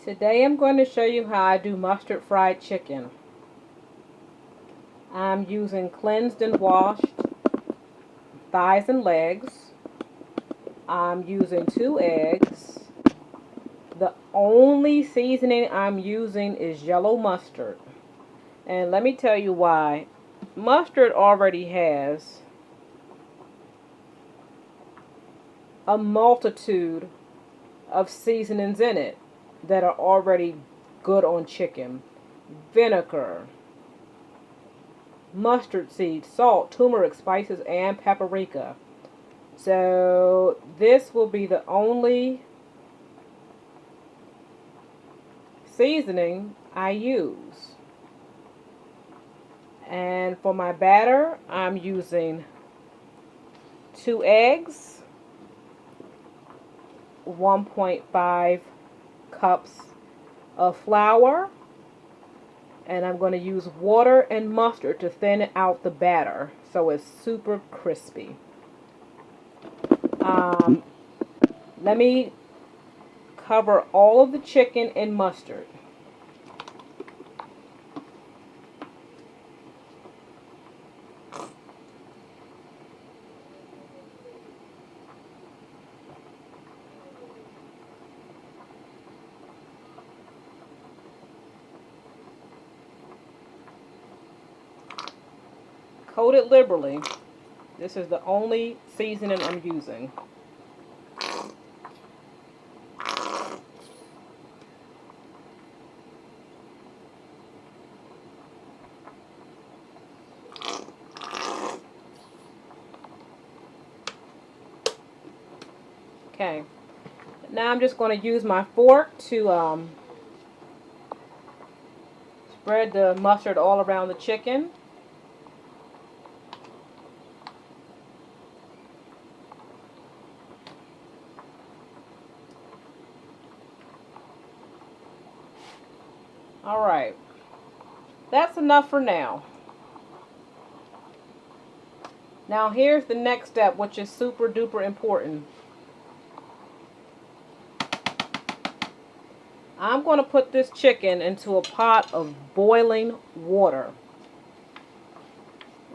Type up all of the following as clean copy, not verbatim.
Today I'm going to show you how I do mustard fried chicken. I'm using cleansed and washed thighs and legs. I'm using 2 eggs. The only seasoning I'm using is yellow mustard. And let me tell you why. Mustard already has a multitude of seasonings in it that are already good on chicken. Vinegar, mustard seed, salt, turmeric, spices, and paprika. So this will be the only seasoning I use. And for my batter, I'm using 2 eggs, 1.5 cups of flour, and I'm going to use water and mustard to thin out the batter so it's super crispy. Let me cover all of the chicken in mustard. Coat it liberally. This is the only seasoning I'm using. Okay. Now I'm just going to use my fork to spread the mustard all around the chicken. Alright. That's enough for now. Now here's the next step, which is super duper important. I'm going to put this chicken into a pot of boiling water.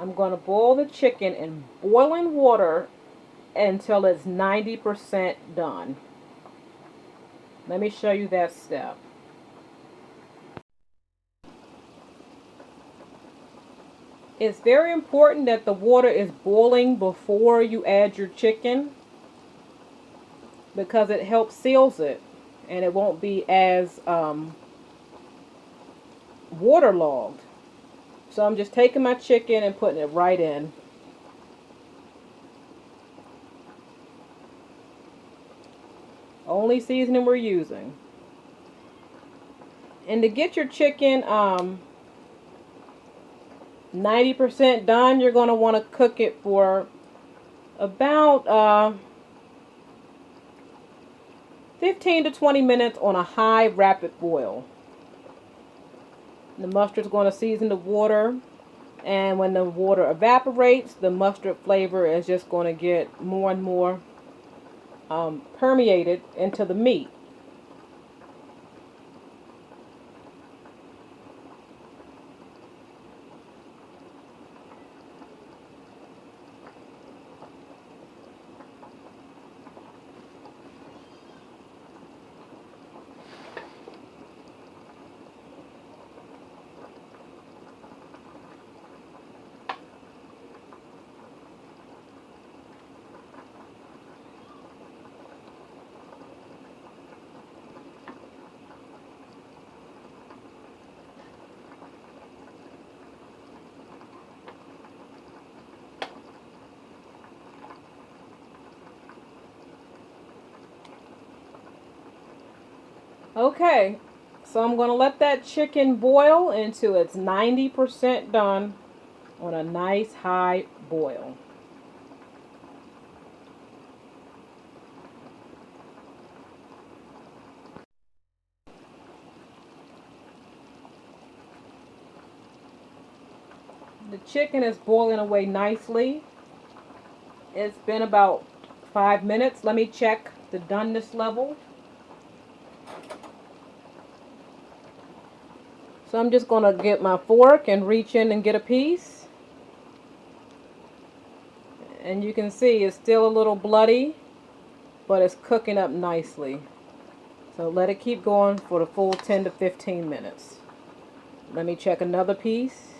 I'm going to boil the chicken in boiling water until it's 90% done. Let me show you that step. It's very important that the water is boiling before you add your chicken because it helps seals it and it won't be as waterlogged. So I'm just taking my chicken and putting it right in. Only seasoning we're using. And to get your chicken 90% done, you're going to want to cook it for about 15 to 20 minutes on a high rapid boil. The mustard's going to season the water, and when the water evaporates, the mustard flavor is just going to get more and more permeated into the meat. Okay, so I'm going to let that chicken boil until it's 90% done on a nice high boil. The chicken is boiling away nicely. It's been about 5 minutes. Let me check the doneness level. So I'm just going to get my fork and reach in and get a piece. And you can see it's still a little bloody, but it's cooking up nicely. So let it keep going for the full 10 to 15 minutes. Let me check another piece.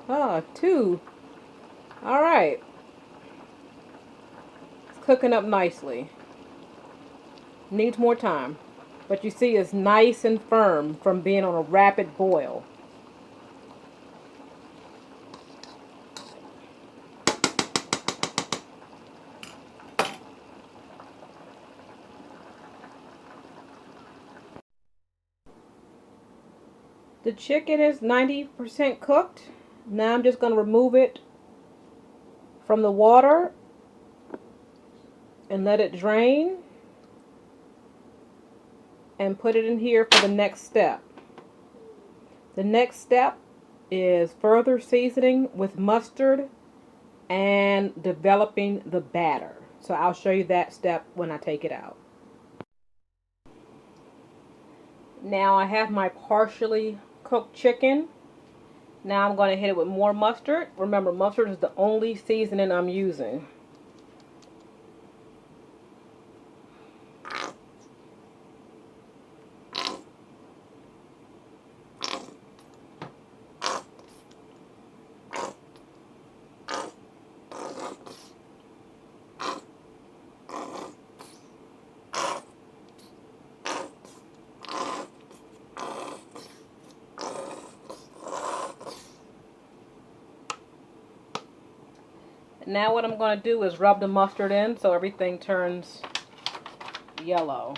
Ah, 2. All right. It's cooking up nicely. Needs more time. But you see it's nice and firm from being on a rapid boil. The chicken is 90% cooked. Now I'm just going to remove it from the water and let it drain and put it in here for the next step. The next step is further seasoning with mustard and developing the batter. So I'll show you that step when I take it out. Now I have my partially cooked chicken. Now I'm going to hit it with more mustard. Remember, mustard is the only seasoning I'm using. Now what I'm going to do is rub the mustard in so everything turns yellow.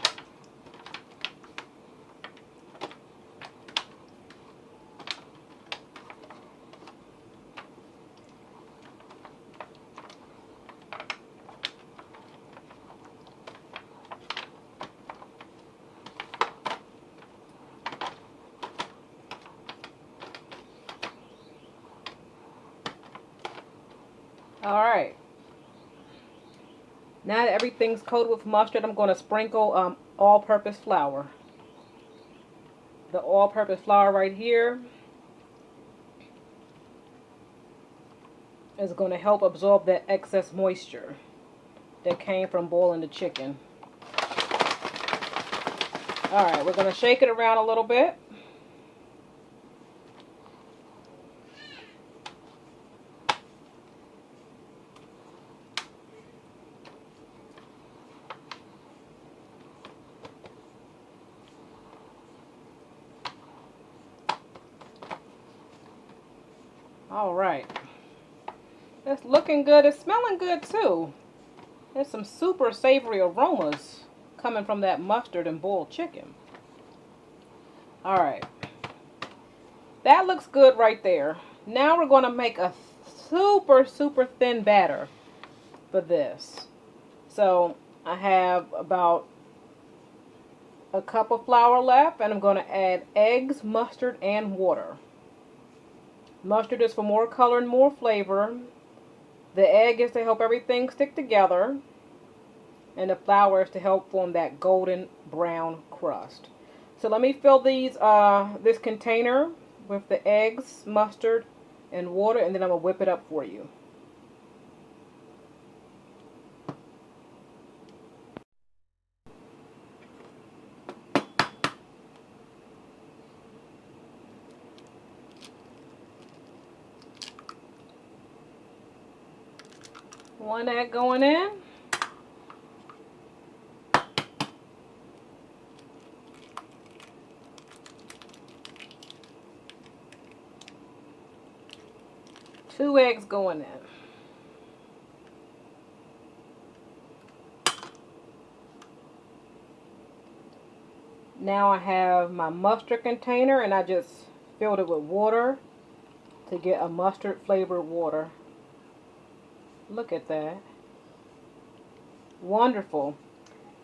Alright. Now that everything's coated with mustard, I'm going to sprinkle all-purpose flour. The all-purpose flour right here is going to help absorb that excess moisture that came from boiling the chicken. Alright, we're going to shake it around a little bit. Alright. It's looking good. It's smelling good too. There's some super savory aromas coming from that mustard and boiled chicken. Alright. That looks good right there. Now we're going to make a super thin batter for this. So I have about a cup of flour left, and I'm going to add eggs, mustard, and water. Mustard is for more color and more flavor. The egg is to help everything stick together. And the flour is to help form that golden brown crust. So let me fill this container with the eggs, mustard, and water, and then I'm going to whip it up for you. One egg going in. Two eggs going in. Now I have my mustard container, and I just filled it with water to get a mustard flavored water. Look at that. Wonderful.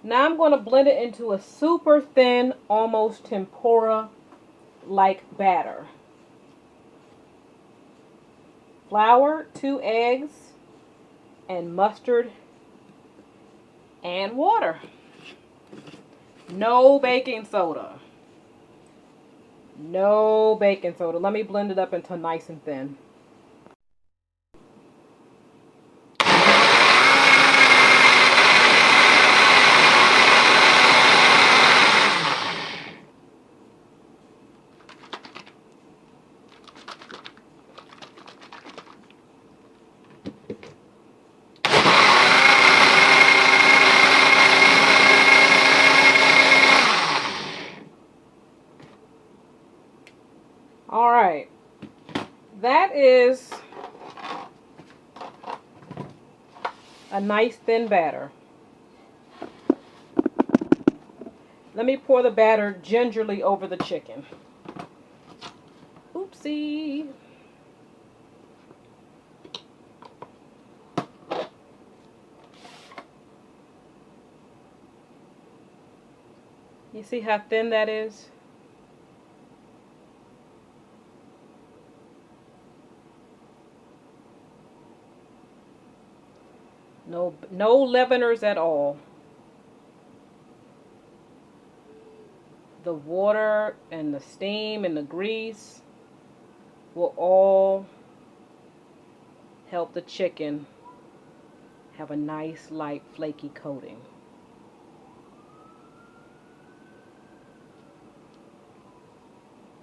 Now I'm going to blend it into a super thin, almost tempura-like batter. Flour, 2 eggs, and mustard and water. No baking soda. No baking soda. Let me blend it up until nice and thin. All right. That is a nice thin batter. Let me pour the batter gingerly over the chicken. Oopsie. You see how thin that is? No leaveners at all. The water and the steam and the grease will all help the chicken have a nice light flaky coating.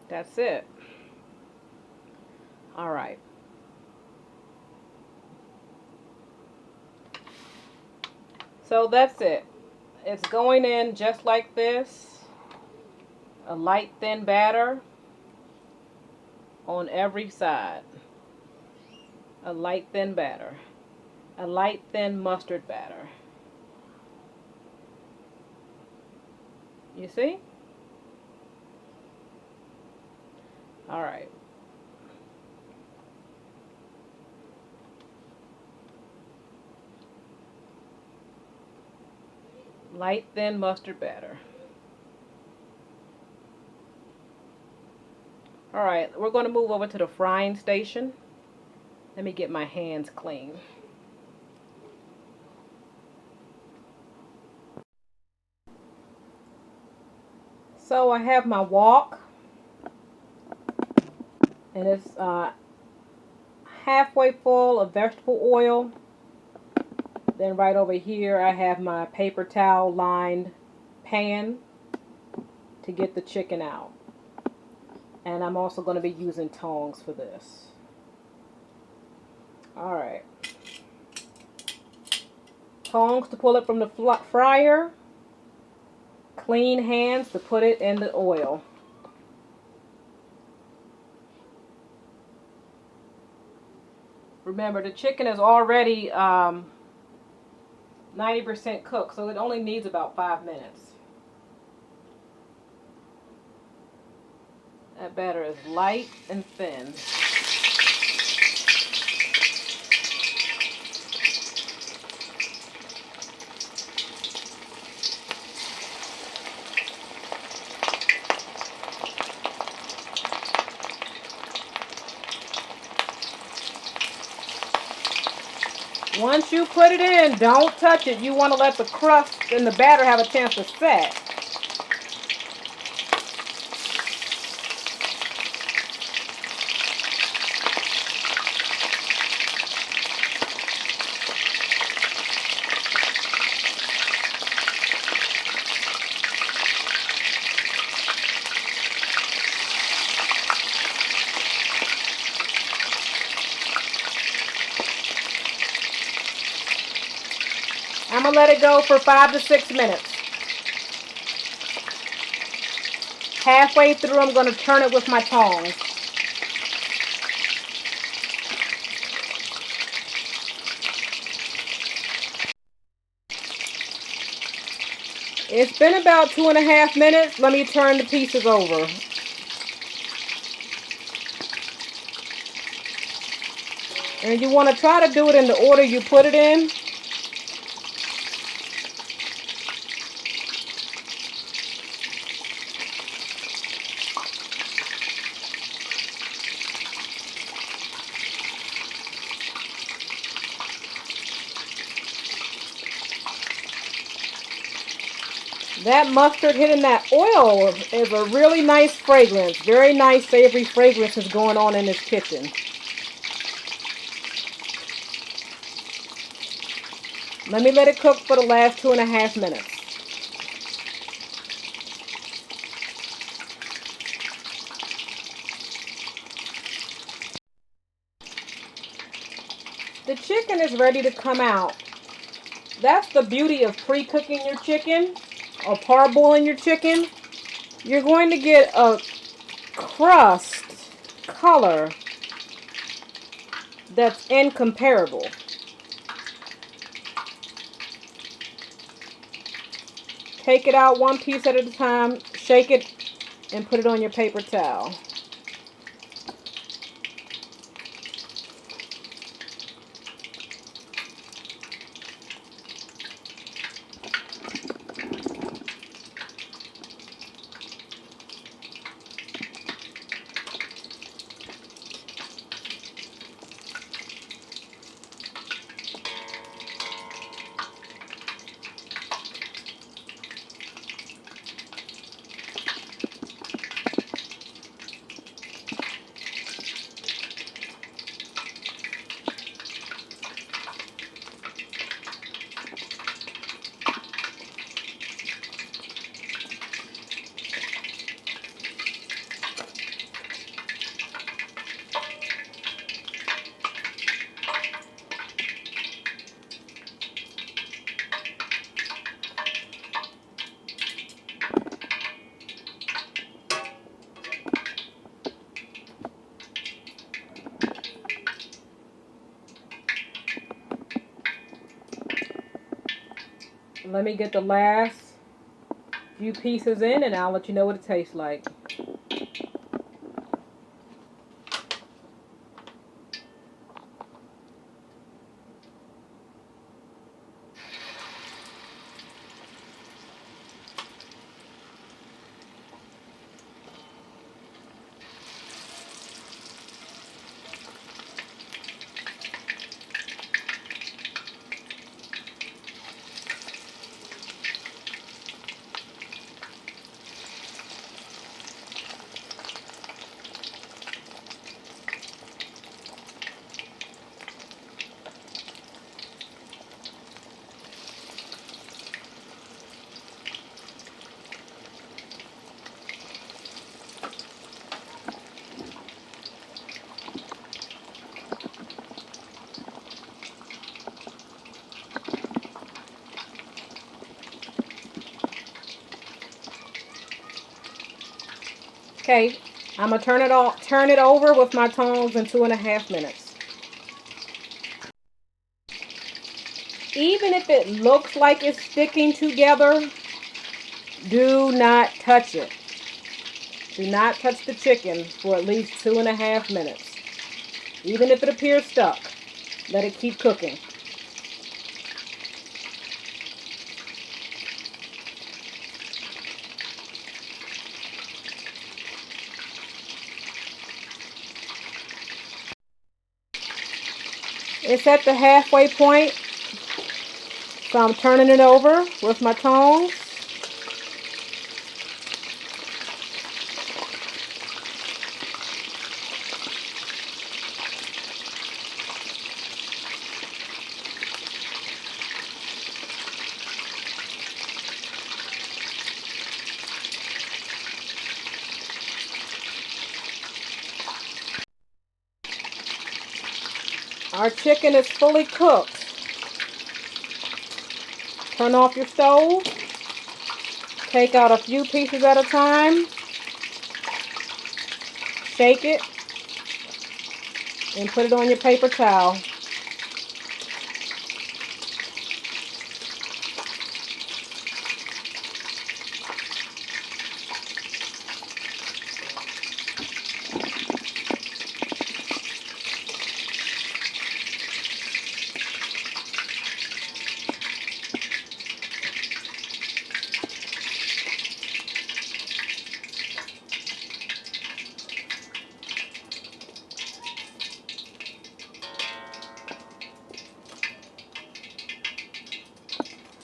That's it. All right. So that's it. It's going in just like this. A light thin batter on every side. A light thin batter. A light thin mustard batter. You see? All right. Light thin mustard batter. All right, we're going to move over to the frying station. Let me get my hands clean. So I have my wok, and it's halfway full of vegetable oil. Then right over here I have my paper towel lined pan to get the chicken out. And I'm also going to be using tongs for this. Alright. Tongs to pull it from the fryer. Clean hands to put it in the oil. Remember, the chicken is already 90% cooked, so it only needs about 5 minutes. That batter is light and thin. Once you put it in, don't touch it. You want to let the crust and the batter have a chance to set. I'm going to let it go for 5 to 6 minutes. Halfway through, I'm going to turn it with my tongs. It's been about 2.5 minutes. Let me turn the pieces over. And you want to try to do it in the order you put it in. That mustard hitting that oil is a really nice fragrance. Very nice savory fragrance is going on in this kitchen. Let me let it cook for the last 2.5 minutes. The chicken is ready to come out. That's the beauty of pre-cooking your chicken or parboiling your chicken. You're going to get a crust color that's incomparable. Take it out one piece at a time, shake it, and put it on your paper towel. Let me get the last few pieces in and I'll let you know what it tastes like. Okay, I'm gonna turn it over with my tongs in 2.5 minutes. Even if it looks like it's sticking together, do not touch it. Do not touch the chicken for at least 2.5 minutes. Even if it appears stuck, let it keep cooking. It's at the halfway point, so I'm turning it over with my tongs. Our chicken is fully cooked. Turn off your stove. Take out a few pieces at a time. Shake it. And put it on your paper towel.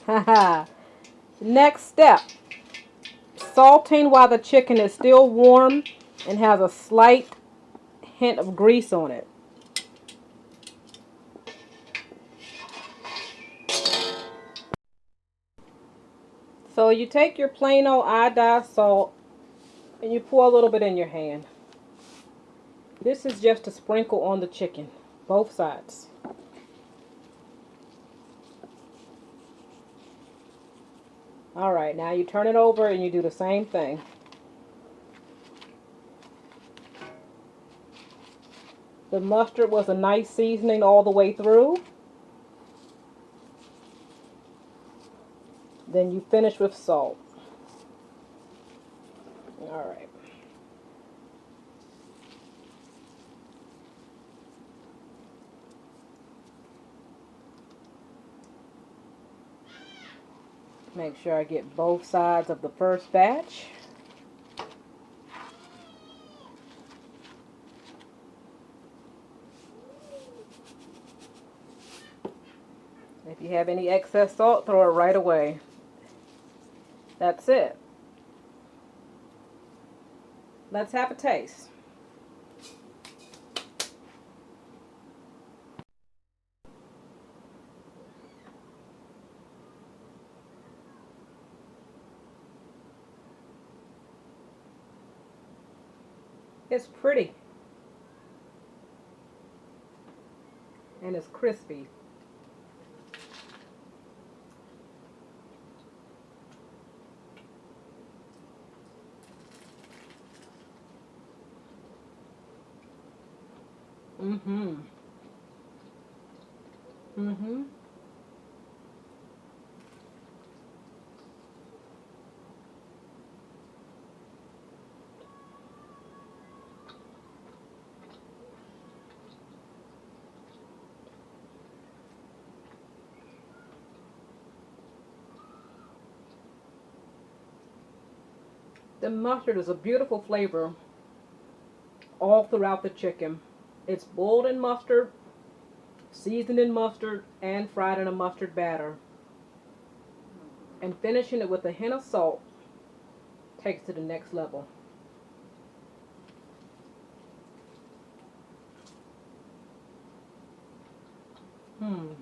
Haha. Next step. salting while the chicken is still warm and has a slight hint of grease on it. So you take your plain old iodized salt and you pour a little bit in your hand. This is just to sprinkle on the chicken, both sides. Alright, now you turn it over and you do the same thing. The mustard was a nice seasoning all the way through. Then you finish with salt. Alright. Make sure I get both sides of the first batch. If you have any excess salt, throw it right away. That's it. Let's have a taste. It's pretty. And it's crispy. Mm-hmm. Mm-hmm. The mustard is a beautiful flavor all throughout the chicken. It's boiled in mustard, seasoned in mustard, and fried in a mustard batter. And finishing it with a hint of salt takes it to the next level. Hmm.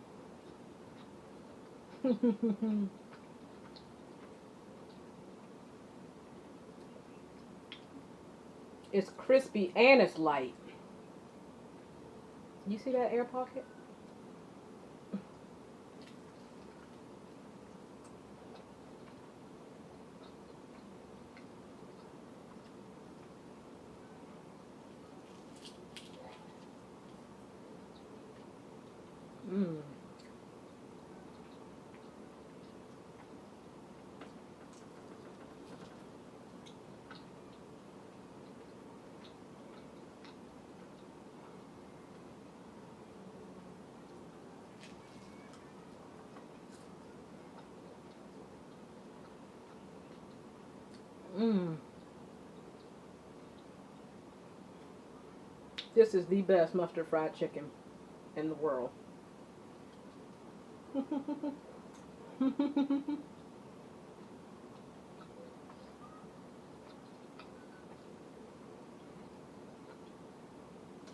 It's crispy and it's light. You see that air pocket? Mmm. Mmm. This is the best mustard fried chicken in the world.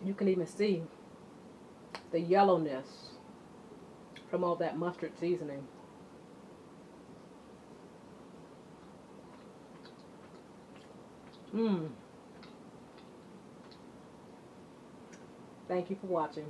You can even see the yellowness from all that mustard seasoning. Mmm. Thank you for watching.